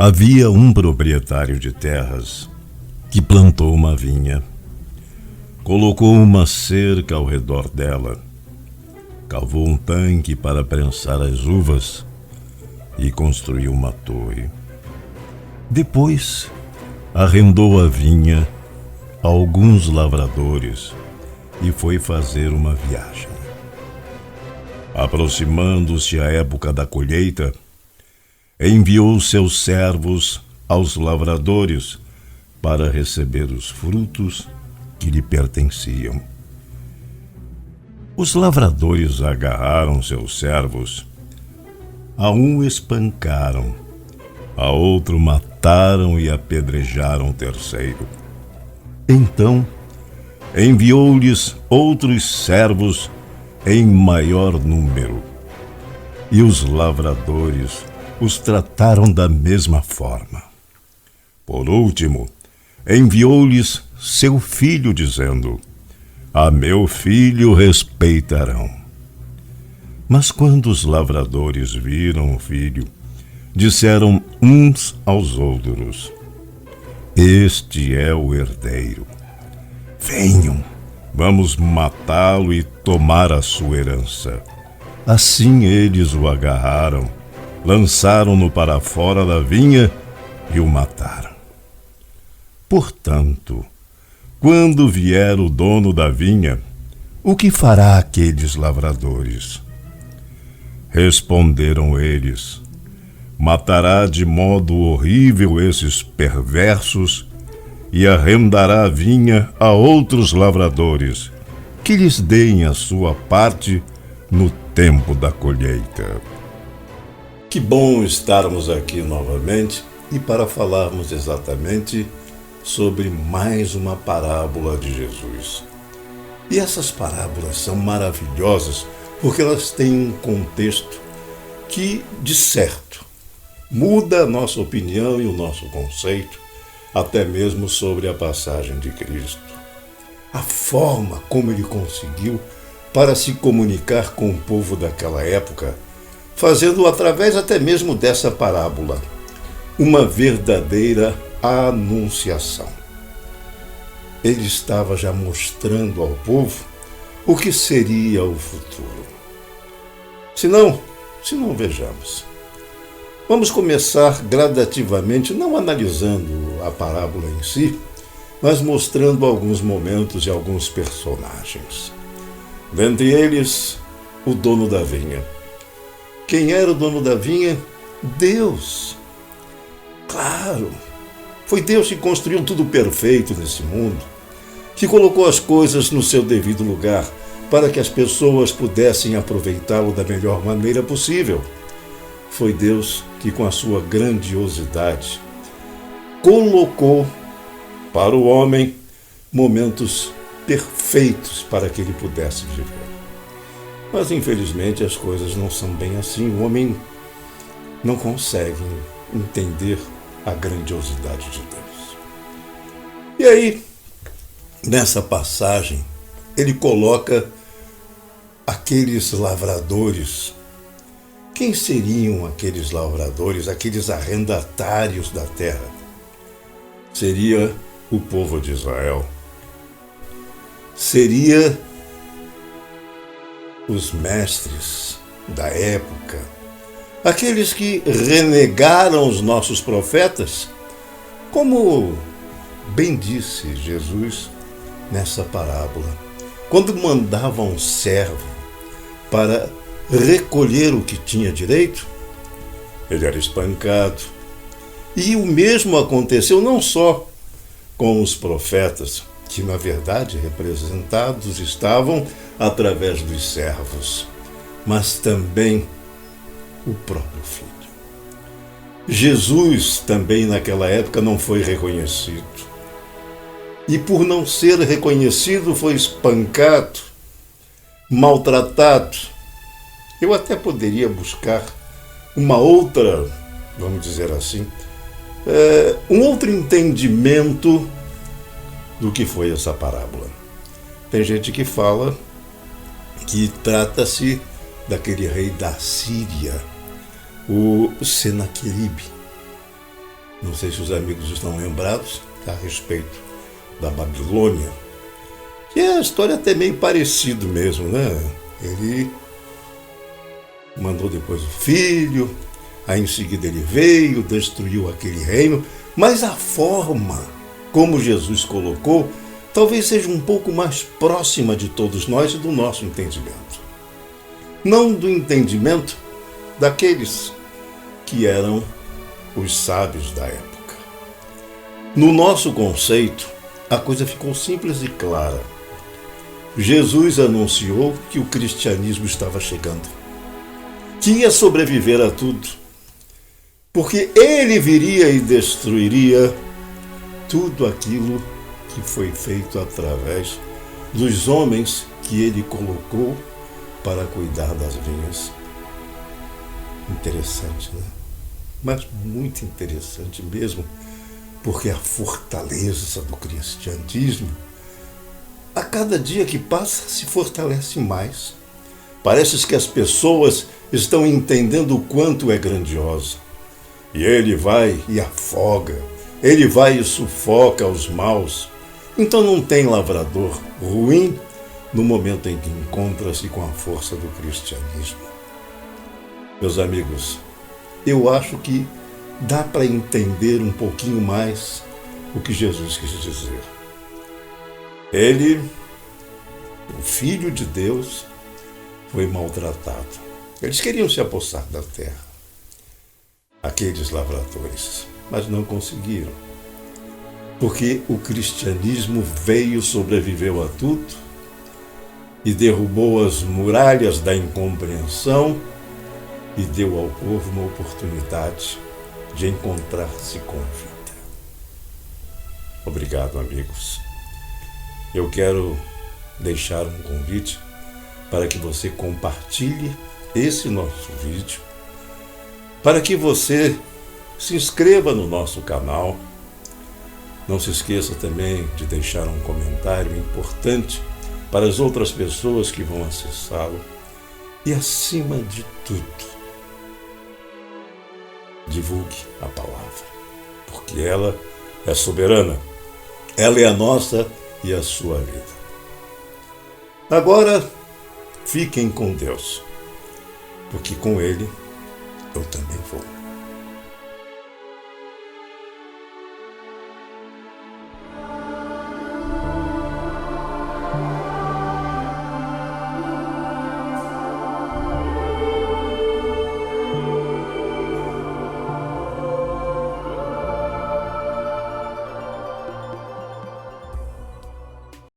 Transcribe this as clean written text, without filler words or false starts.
Havia um proprietário de terras que plantou uma vinha, colocou uma cerca ao redor dela, cavou um tanque para prensar as uvas e construiu uma torre. Depois, arrendou a vinha a alguns lavradores e foi fazer uma viagem. Aproximando-se a época da colheita, enviou seus servos aos lavradores para receber os frutos que lhe pertenciam. Os lavradores agarraram seus servos, a um espancaram, a outro mataram e apedrejaram o terceiro. Então, enviou-lhes outros servos em maior número, e os lavradores os trataram da mesma forma. Por último, enviou-lhes seu filho, dizendo: a meu filho respeitarão. Mas quando os lavradores viram o filho, disseram uns aos outros: este é o herdeiro. Venham, vamos matá-lo e tomar a sua herança. Assim eles o agarraram, lançaram-no para fora da vinha e o mataram. Portanto, quando vier o dono da vinha, o que fará aqueles lavradores? Responderam eles: matará de modo horrível esses perversos e arrendará a vinha a outros lavradores, que lhes deem a sua parte no tempo da colheita. Que bom estarmos aqui novamente e para falarmos exatamente sobre mais uma parábola de Jesus. E essas parábolas são maravilhosas porque elas têm um contexto que, de certo, muda a nossa opinião e o nosso conceito, até mesmo sobre a passagem de Cristo. A forma como ele conseguiu para se comunicar com o povo daquela época, fazendo através até mesmo dessa parábola uma verdadeira anunciação. Ele estava já mostrando ao povo o que seria o futuro. Se não, vejamos. Vamos começar gradativamente, não analisando a parábola em si, mas mostrando alguns momentos e alguns personagens. Dentre eles, o dono da vinha. Quem era o dono da vinha? Deus. Claro, foi Deus que construiu tudo perfeito nesse mundo, que colocou as coisas no seu devido lugar para que as pessoas pudessem aproveitá-lo da melhor maneira possível. Foi Deus que, com a sua grandiosidade, colocou para o homem momentos perfeitos para que ele pudesse viver. Mas, infelizmente, as coisas não são bem assim. O homem não consegue entender a grandiosidade de Deus. E aí, nessa passagem, ele coloca aqueles lavradores. Quem seriam aqueles lavradores, aqueles arrendatários da terra? Seria o povo de Israel. Seria os mestres da época, aqueles que renegaram os nossos profetas, como bem disse Jesus nessa parábola, quando mandava um servo para recolher o que tinha direito, ele era espancado. E o mesmo aconteceu não só com os profetas, que na verdade representados estavam através dos servos, mas também o próprio Filho. Jesus também naquela época não foi reconhecido. E por não ser reconhecido foi espancado, maltratado. Eu até poderia buscar uma outra, vamos dizer assim, um outro entendimento do que foi essa parábola. Tem gente que fala que trata-se daquele rei da Síria, o Senaqueribe. Não sei se os amigos estão lembrados a respeito da Babilônia, que é a história até meio parecida mesmo, né? Ele mandou depois o filho, aí em seguida ele veio, destruiu aquele reino, mas a forma como Jesus colocou talvez seja um pouco mais próxima de todos nós e do nosso entendimento. Não do entendimento daqueles que eram os sábios da época. No nosso conceito, a coisa ficou simples e clara. Jesus anunciou que o cristianismo estava chegando, que ia sobreviver a tudo, porque ele viria e destruiria tudo aquilo que foi feito através dos homens que ele colocou para cuidar das vinhas. Interessante, né? Mas muito interessante mesmo, porque a fortaleza do cristianismo, a cada dia que passa, se fortalece mais. Parece que as pessoas estão entendendo o quanto é grandiosa. E ele vai e afoga, ele vai e sufoca os maus. Então não tem lavrador ruim no momento em que encontra-se com a força do cristianismo. Meus amigos, eu acho que dá para entender um pouquinho mais o que Jesus quis dizer. Ele, o Filho de Deus, foi maltratado. Eles queriam se apossar da terra, aqueles lavradores, mas não conseguiram. Porque o cristianismo veio, sobreviveu a tudo e derrubou as muralhas da incompreensão e deu ao povo uma oportunidade de encontrar-se com a vida. Obrigado, amigos. Eu quero deixar um convite para que você compartilhe esse nosso vídeo, para que você se inscreva no nosso canal. Não se esqueça também de deixar um comentário importante para as outras pessoas que vão acessá-lo. E, acima de tudo, divulgue a palavra, porque ela é soberana. Ela é a nossa e a sua vida. Agora, fiquem com Deus, porque com Ele eu também vou.